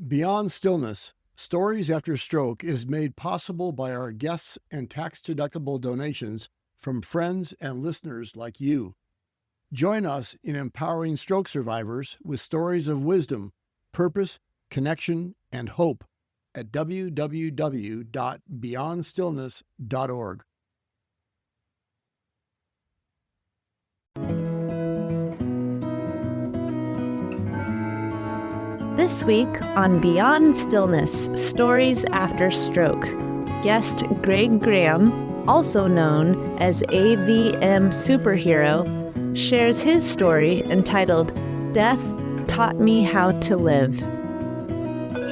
Beyond Stillness, Stories After Stroke is made possible by our guests and tax-deductible donations from friends and listeners like you. Join us in empowering stroke survivors with stories of wisdom, purpose, connection, and hope at www.beyondstillness.org. This week on Beyond Stillness, Stories After Stroke, guest Greg Graham, also known as AVM Superhero, shares his story entitled Death Taught Me How to Live.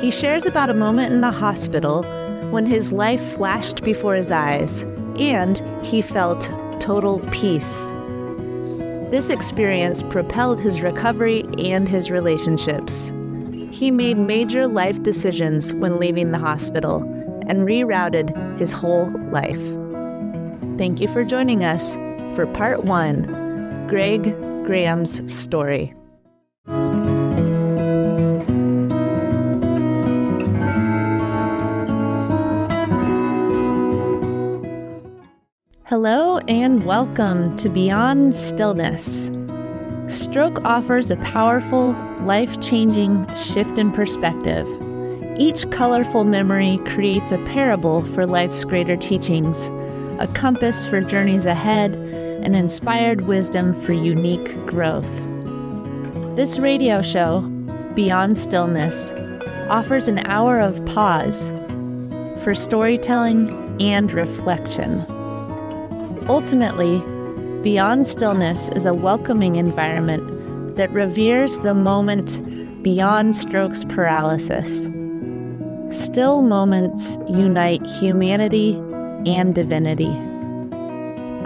He shares about a moment in the hospital when his life flashed before his eyes and he felt total peace. This experience propelled his recovery and his relationships. He made major life decisions when leaving the hospital and rerouted his whole life. Thank you for joining us for part 1, Greg Graham's story. Hello and welcome to Beyond Stillness. Stroke offers a powerful, life-changing shift in perspective. Each colorful memory creates a parable for life's greater teachings, a compass for journeys ahead, and inspired wisdom for unique growth. This radio show, Beyond Stillness, offers an hour of pause for storytelling and reflection. Ultimately, Beyond Stillness is a welcoming environment that reveres the moment beyond stroke's paralysis. Still moments unite humanity and divinity.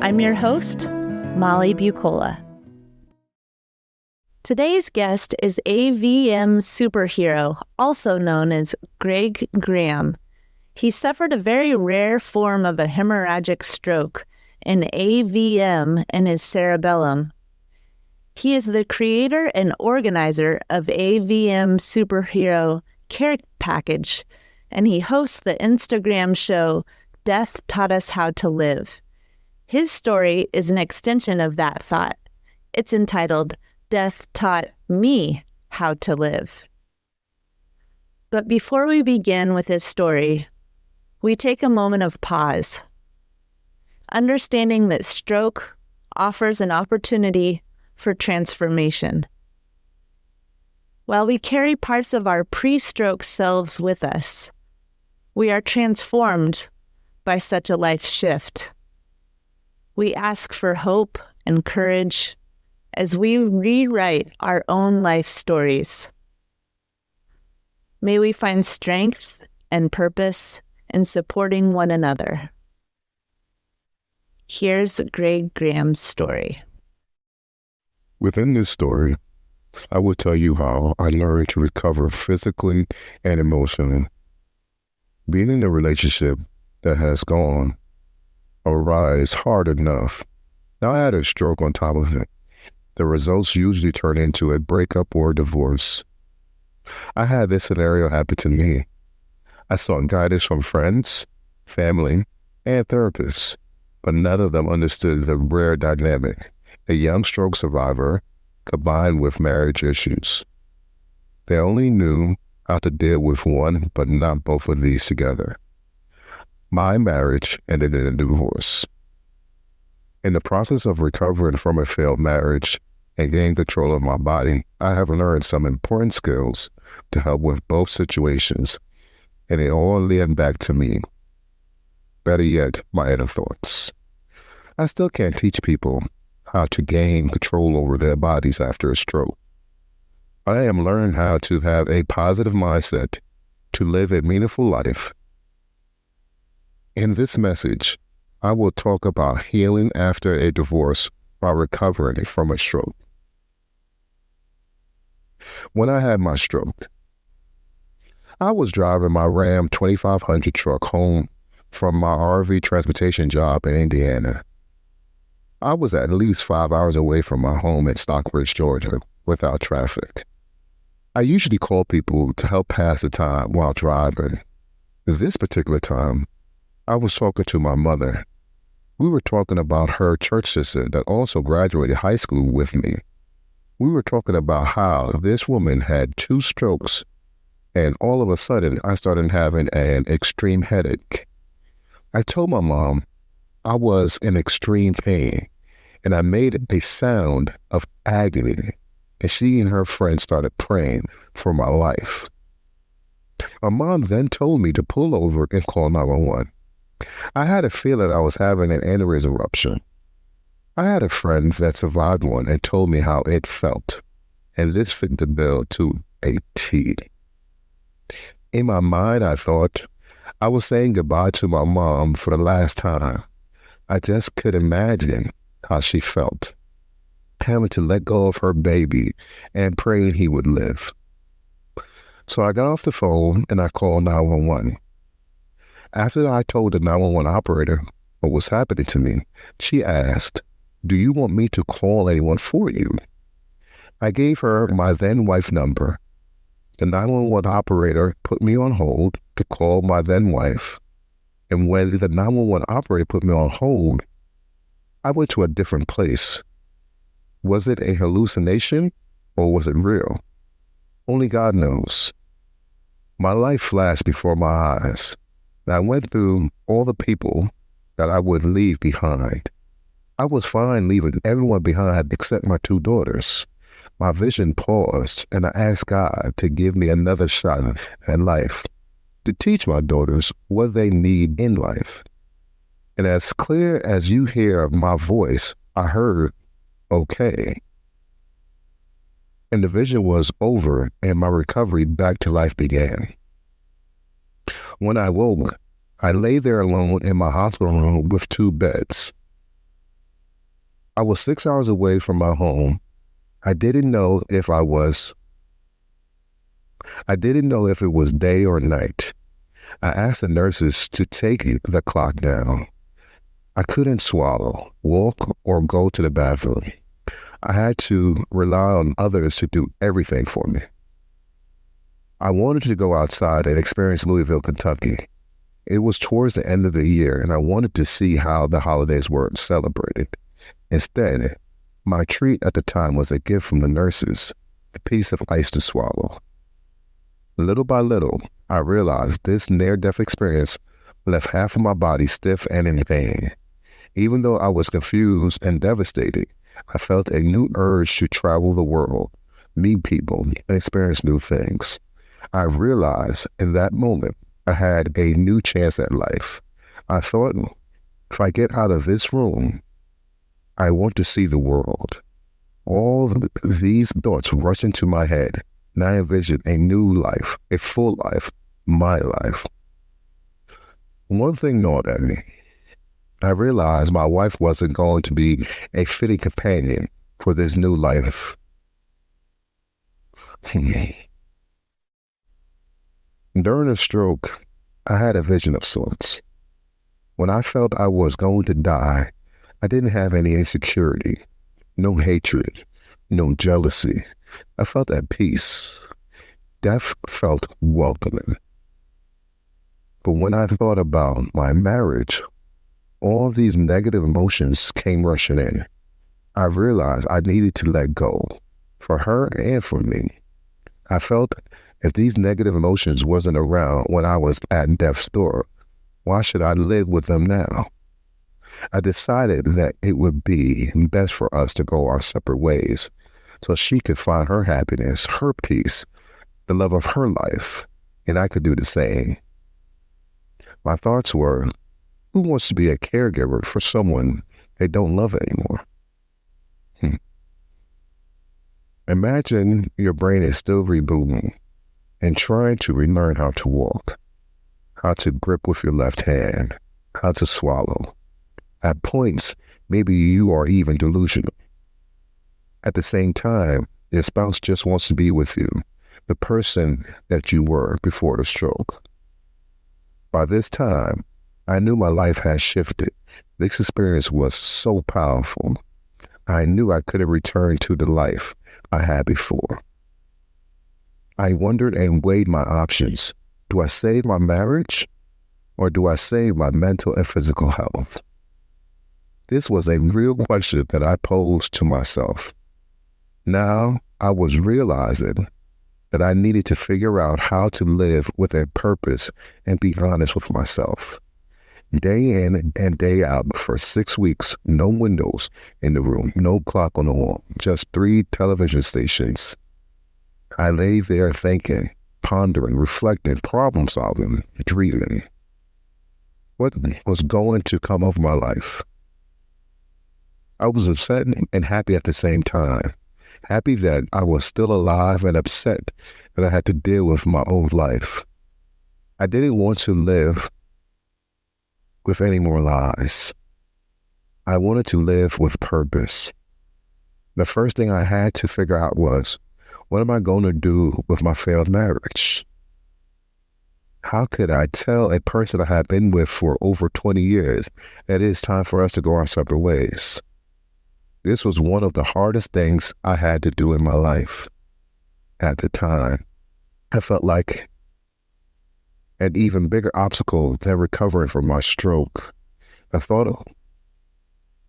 I'm your host, Molly Bucola. Today's guest is AVM Superhero, also known as Greg Graham. He suffered a very rare form of a hemorrhagic stroke, an AVM in his cerebellum. He is the creator and organizer of AVM Superhero Care Package, and he hosts the Instagram show Death Taught Us How to Live. His story is an extension of that thought. It's entitled Death Taught Me How to Live. But before we begin with his story, we take a moment of pause. Understanding that stroke offers an opportunity for transformation. While we carry parts of our pre-stroke selves with us, we are transformed by such a life shift. We ask for hope and courage as we rewrite our own life stories. May we find strength and purpose in supporting one another. Here's Greg Graham's story. Within this story, I will tell you how I learned to recover physically and emotionally. Being in a relationship that has gone awry is hard enough. Now I had a stroke on top of it. The results usually turn into a breakup or a divorce. I had this scenario happen to me. I sought guidance from friends, family, and therapists, but none of them understood the rare dynamic, a young stroke survivor combined with marriage issues. They only knew how to deal with one, but not both of these together. My marriage ended in a divorce. In the process of recovering from a failed marriage and gaining control of my body, I have learned some important skills to help with both situations, and it all led back to me. Better yet, my inner thoughts. I still can't teach people how to gain control over their bodies after a stroke. But I am learning how to have a positive mindset to live a meaningful life. In this message, I will talk about healing after a divorce while recovering from a stroke. When I had my stroke, I was driving my Ram 2500 truck home from my RV transportation job in Indiana. I was at least 5 hours away from my home in Stockbridge, Georgia, without traffic. I usually call people to help pass the time while driving. This particular time, I was talking to my mother. We were talking about her church sister that also graduated high school with me. We were talking about how this woman had 2 strokes, and all of a sudden I started having an extreme headache. I told my mom I was in extreme pain, and I made a sound of agony, and she and her friends started praying for my life. My mom then told me to pull over and call 911. I had a feeling I was having an aneurysm rupture. I had a friend that survived one and told me how it felt, and this fit the bill to a T. In my mind, I thought I was saying goodbye to my mom for the last time. I just could imagine how she felt, having to let go of her baby and praying he would live. So I got off the phone and I called 911. After I told the 911 operator what was happening to me, she asked, "Do you want me to call anyone for you?" I gave her my then wife number. The 911 operator put me on hold to call my then wife. And when the 911 operator put me on hold, I went to a different place. Was it a hallucination or was it real? Only God knows. My life flashed before my eyes. And I went through all the people that I would leave behind. I was fine leaving everyone behind except my 2 daughters. My vision paused, and I asked God to give me another shot at life, to teach my daughters what they need in life. And as clear as you hear my voice, I heard, "Okay." And the vision was over, and my recovery back to life began. When I woke, I lay there alone in my hospital room with 2 beds. I was 6 hours away from my home. I didn't know if it was day or night. I asked the nurses to take the clock down. I couldn't swallow, walk, or go to the bathroom. I had to rely on others to do everything for me. I wanted to go outside and experience Louisville, Kentucky. It was towards the end of the year, and I wanted to see how the holidays were celebrated. Instead, my treat at the time was a gift from the nurses, a piece of ice to swallow. Little by little, I realized this near-death experience left half of my body stiff and in pain. Even though I was confused and devastated, I felt a new urge to travel the world, meet people, and experience new things. I realized in that moment I had a new chance at life. I thought, if I get out of this room, I want to see the world. All these thoughts rushed into my head, and I envisioned a new life, a full life, my life. One thing gnawed at me. I realized my wife wasn't going to be a fitting companion for this new life. During a stroke, I had a vision of sorts. When I felt I was going to die, I didn't have any insecurity, no hatred, no jealousy. I felt at peace. Death felt welcoming. But when I thought about my marriage, all these negative emotions came rushing in. I realized I needed to let go, for her and for me. I felt if these negative emotions wasn't around when I was at death's door, why should I live with them now? I decided that it would be best for us to go our separate ways so she could find her happiness, her peace, the love of her life, and I could do the same. My thoughts were, who wants to be a caregiver for someone they don't love anymore? Imagine your brain is still rebooting and trying to relearn how to walk, how to grip with your left hand, how to swallow. At points, maybe you are even delusional. At the same time, your spouse just wants to be with you, the person that you were before the stroke. By this time, I knew my life had shifted. This experience was so powerful. I knew I couldn't return to the life I had before. I wondered and weighed my options. Do I save my marriage or do I save my mental and physical health? This was a real question that I posed to myself. Now I was realizing that I needed to figure out how to live with a purpose and be honest with myself. Day in and day out for 6 weeks, no windows in the room, no clock on the wall, just 3 television stations. I lay there thinking, pondering, reflecting, problem solving, dreaming. What was going to come of my life? I was upset and happy at the same time. Happy that I was still alive and upset that I had to deal with my old life. I didn't want to live with any more lies. I wanted to live with purpose. The first thing I had to figure out was, what am I going to do with my failed marriage? How could I tell a person I had been with for over 20 years that it is time for us to go our separate ways? This was one of the hardest things I had to do in my life. At the time, I felt like an even bigger obstacle than recovering from my stroke. The thought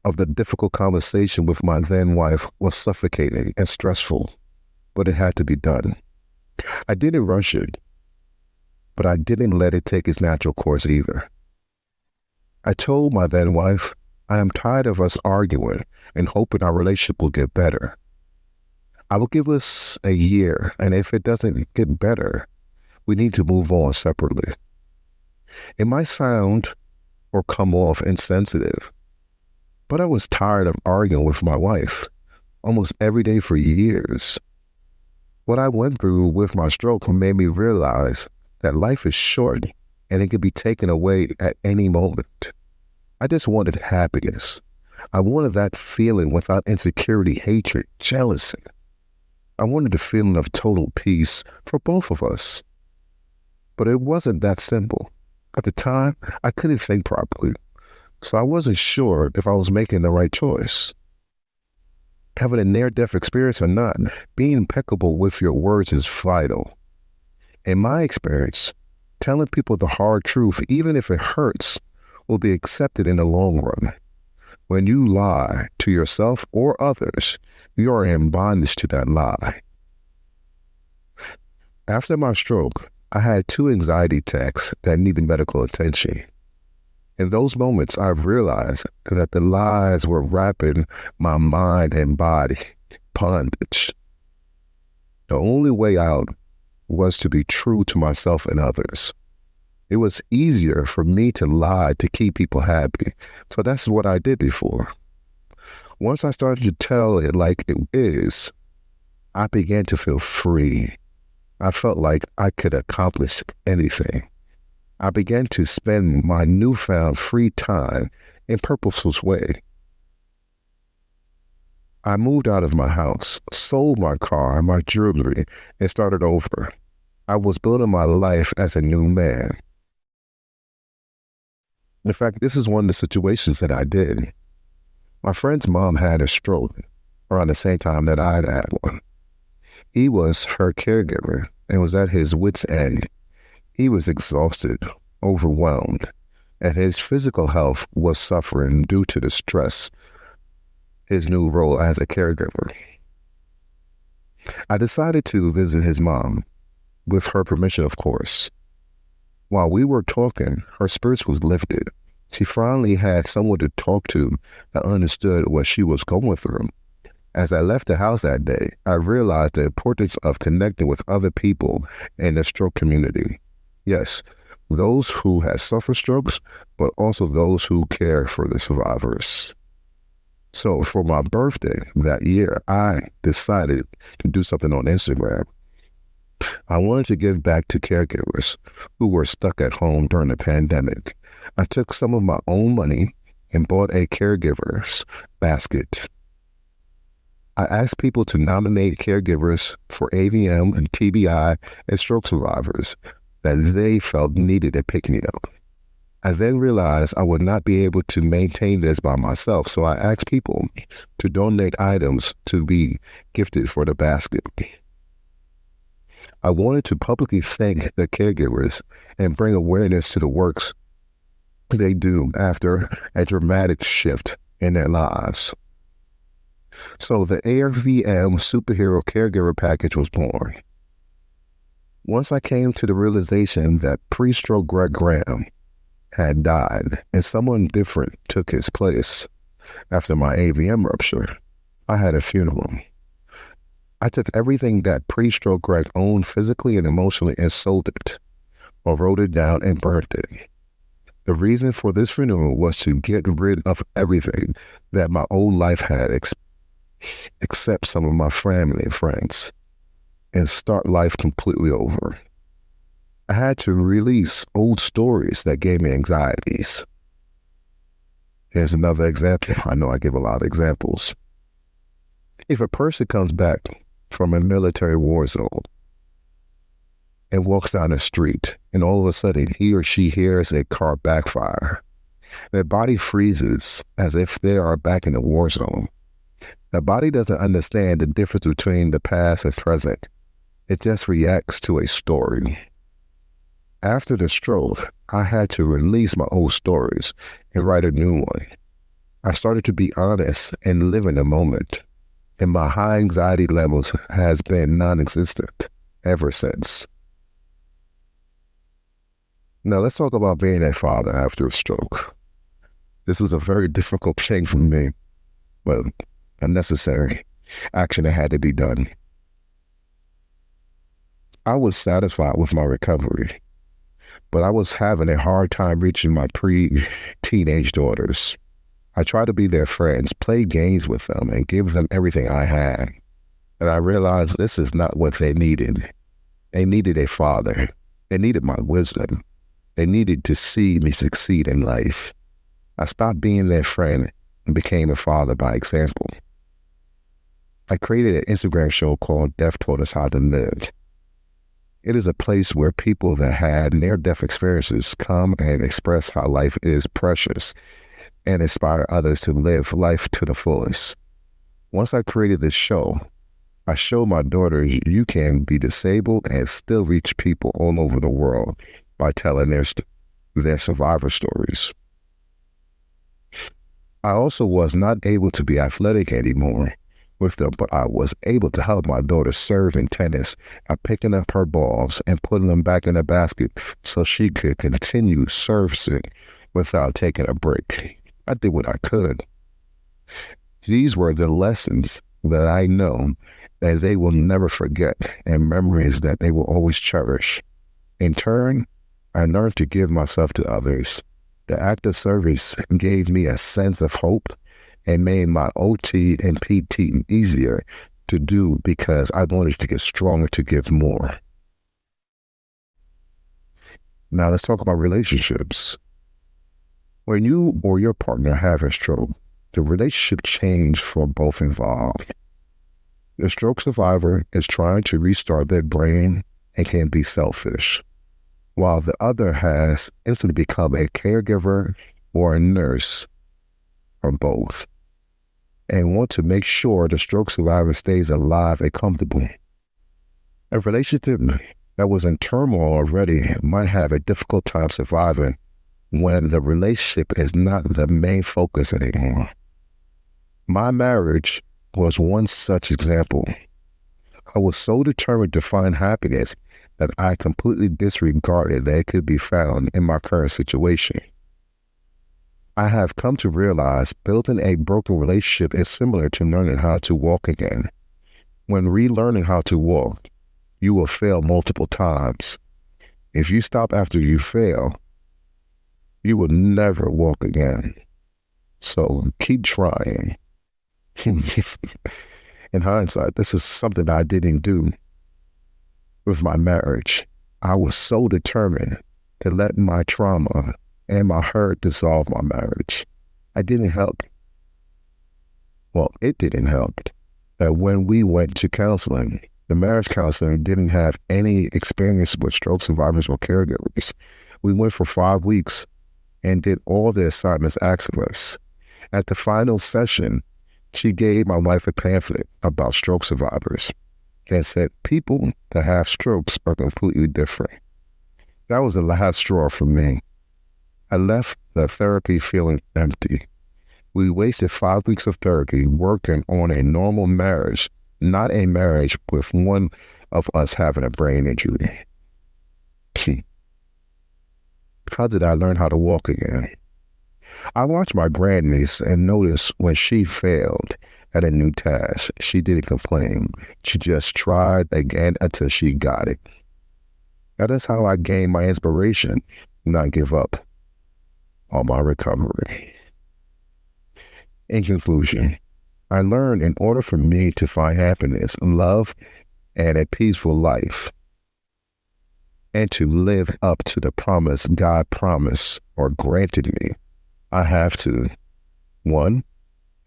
of the difficult conversation with my then wife was suffocating and stressful, but it had to be done. I didn't rush it, but I didn't let it take its natural course either. I told my then wife, I am tired of us arguing and hoping our relationship will get better. I will give us a year, and if it doesn't get better, we need to move on separately. It might sound or come off insensitive, but I was tired of arguing with my wife almost every day for years. What I went through with my stroke made me realize that life is short and it can be taken away at any moment. I just wanted happiness. I wanted that feeling without insecurity, hatred, jealousy. I wanted the feeling of total peace for both of us. But it wasn't that simple. At the time, I couldn't think properly, so I wasn't sure if I was making the right choice. Having a near-death experience or not, being impeccable with your words is vital. In my experience, telling people the hard truth, even if it hurts, will be accepted in the long run. When you lie to yourself or others, you are in bondage to that lie. After my stroke, I had 2 anxiety attacks that needed medical attention. In those moments, I realized that the lies were wrapping my mind and body bondage. The only way out was to be true to myself and others. It was easier for me to lie to keep people happy, so that's what I did before. Once I started to tell it like it is, I began to feel free. I felt like I could accomplish anything. I began to spend my newfound free time in purposeful way. I moved out of my house, sold my car and my jewelry, and started over. I was building my life as a new man. In fact, this is one of the situations that I did. My friend's mom had a stroke around the same time that I had one. He was her caregiver and was at his wit's end. He was exhausted, overwhelmed, and his physical health was suffering due to the stress, his new role as a caregiver. I decided to visit his mom, with her permission, of course. While we were talking, her spirits was lifted. She finally had someone to talk to that understood what she was going through. As I left the house that day, I realized the importance of connecting with other people in the stroke community. Yes, those who had suffered strokes, but also those who care for the survivors. So for my birthday that year, I decided to do something on Instagram. I wanted to give back to caregivers who were stuck at home during the pandemic. I took some of my own money and bought a caregiver's basket. I asked people to nominate caregivers for AVM and TBI and stroke survivors that they felt needed a pick-me-up. I then realized I would not be able to maintain this by myself, so I asked people to donate items to be gifted for the basket. I wanted to publicly thank the caregivers and bring awareness to the works they do after a dramatic shift in their lives. So the AVM Superhero Caregiver Package was born. Once I came to the realization that pre-stroke Greg Graham had died and someone different took his place after my AVM rupture, I had a funeral. I took everything that pre-stroke Greg owned physically and emotionally and sold it, or wrote it down and burnt it. The reason for this funeral was to get rid of everything that my old life had, except some of my family and friends, and start life completely over. I had to release old stories that gave me anxieties. Here's another example. I know I give a lot of examples. If a person comes back from a military war zone and walks down the street, and all of a sudden he or she hears a car backfire, their body freezes as if they are back in the war zone. The body doesn't understand the difference between the past and present. It just reacts to a story. After the stroke, I had to release my old stories and write a new one. I started to be honest and live in the moment, and my high anxiety levels has been non-existent ever since. Now let's talk about being a father after a stroke. This was a very difficult thing for me, but a necessary action that had to be done. I was satisfied with my recovery, but I was having a hard time reaching my pre-teenage daughters. I tried to be their friends, play games with them, and give them everything I had. And I realized this is not what they needed. They needed a father. They needed my wisdom. They needed to see me succeed in life. I stopped being their friend and became a father by example. I created an Instagram show called Death Taught Us How to Live. It is a place where people that had near-death experiences come and express how life is precious and inspire others to live life to the fullest. Once I created this show, I showed my daughters you can be disabled and still reach people all over the world by telling their survivor stories. I also was not able to be athletic anymore with them, but I was able to help my daughter serve in tennis by picking up her balls and putting them back in the basket so she could continue servicing without taking a break. I did what I could. These were the lessons that I know that they will never forget and memories that they will always cherish. In turn, I learned to give myself to others. The act of service gave me a sense of hope and made my OT and PT easier to do because I wanted to get stronger to give more. Now let's talk about relationships. When you or your partner have a stroke, the relationship changes for both involved. The stroke survivor is trying to restart their brain and can be selfish, while the other has instantly become a caregiver or a nurse, or both, and want to make sure the stroke survivor stays alive and comfortable. A relationship that was in turmoil already might have a difficult time surviving when the relationship is not the main focus anymore. My marriage was one such example. I was so determined to find happiness that I completely disregarded that it could be found in my current situation. I have come to realize building a broken relationship is similar to learning how to walk again. When relearning how to walk, you will fail multiple times. If you stop after you fail, you will never walk again. So keep trying. In hindsight, this is something I didn't do with my marriage. I was so determined to let my trauma and my hurt dissolve my marriage. It didn't help that when we went to counseling, the marriage counselor didn't have any experience with stroke survivors or caregivers. We went for 5 weeks and did all the assignments asked of us. At the final session, she gave my wife a pamphlet about stroke survivors. that said people that have strokes are completely different. That was the last straw for me. I left the therapy feeling empty. We wasted 5 weeks of therapy working on a normal marriage, not a marriage with one of us having a brain injury. How did I learn how to walk again? I watched my grandniece and noticed when she failed at a new task, she didn't complain. She just tried again until she got it. That is how I gained my inspiration, not give up on my recovery. In conclusion, I learned in order for me to find happiness, love, and a peaceful life, and to live up to the promise God promised or granted me, I have to, 1,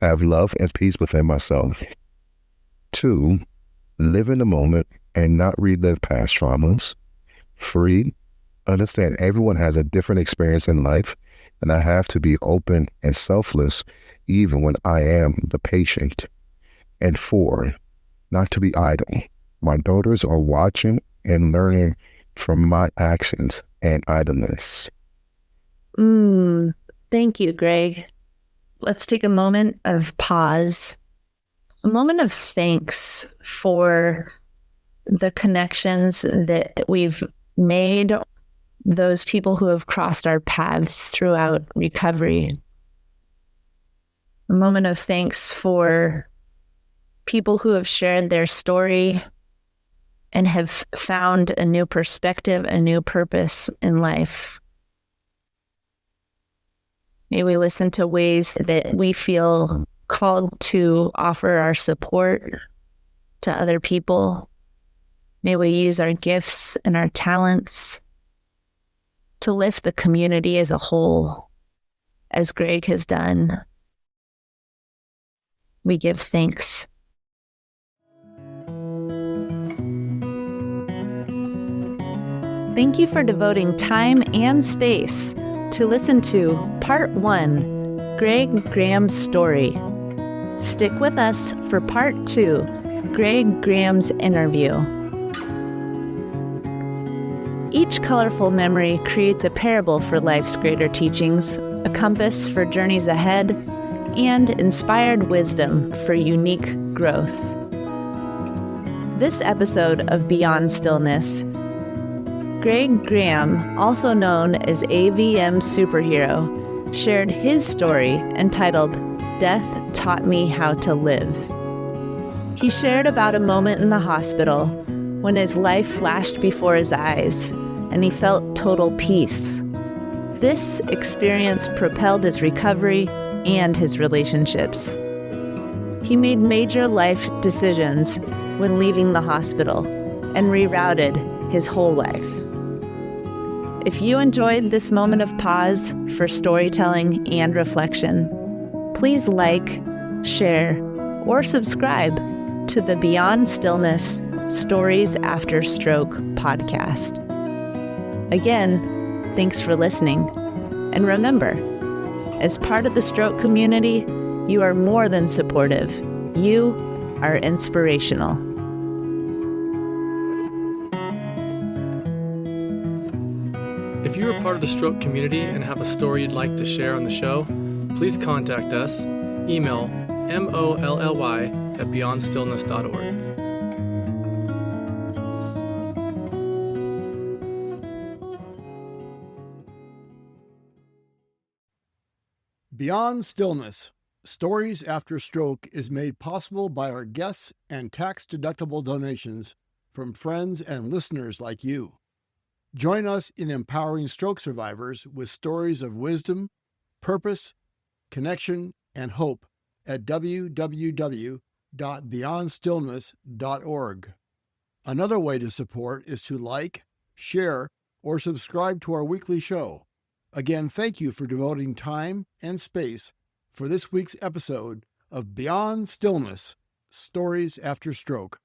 have love and peace within myself. 2, live in the moment and not relive past traumas. 3, understand everyone has a different experience in life, and I have to be open and selfless even when I am the patient. And 4, not to be idle. My daughters are watching and learning from my actions and idleness. Thank you, Greg. Let's take a moment of pause, a moment of thanks for the connections that we've made, those people who have crossed our paths throughout recovery. A moment of thanks for people who have shared their story and have found a new perspective, a new purpose in life. May we listen to ways that we feel called to offer our support to other people. May we use our gifts and our talents to lift the community as a whole, as Greg has done. We give thanks. Thank you for devoting time and space to listen to Part 1, Greg Graham's story. Stick with us for Part 2, Greg Graham's interview. Each colorful memory creates a parable for life's greater teachings, a compass for journeys ahead, and inspired wisdom for unique growth. This episode of Beyond Stillness, Greg Graham, also known as AVM Superhero, shared his story entitled Death Taught Me How to Live. He shared about a moment in the hospital when his life flashed before his eyes and he felt total peace. This experience propelled his recovery and his relationships. He made major life decisions when leaving the hospital and rerouted his whole life. If you enjoyed this moment of pause for storytelling and reflection, please like, share, or subscribe to the Beyond Stillness Stories After Stroke podcast. Again, thanks for listening. And remember, as part of the stroke community, you are more than supportive. You are inspirational. If you are part of the stroke community and have a story you'd like to share on the show, please contact us. Email molly@beyondstillness.org. Beyond Stillness, Stories After Stroke is made possible by our guests and tax-deductible donations from friends and listeners like you. Join us in empowering stroke survivors with stories of wisdom, purpose, connection, and hope at www.beyondstillness.org. Another way to support is to like, share, or subscribe to our weekly show. Again, thank you for devoting time and space for this week's episode of Beyond Stillness, Stories After Stroke.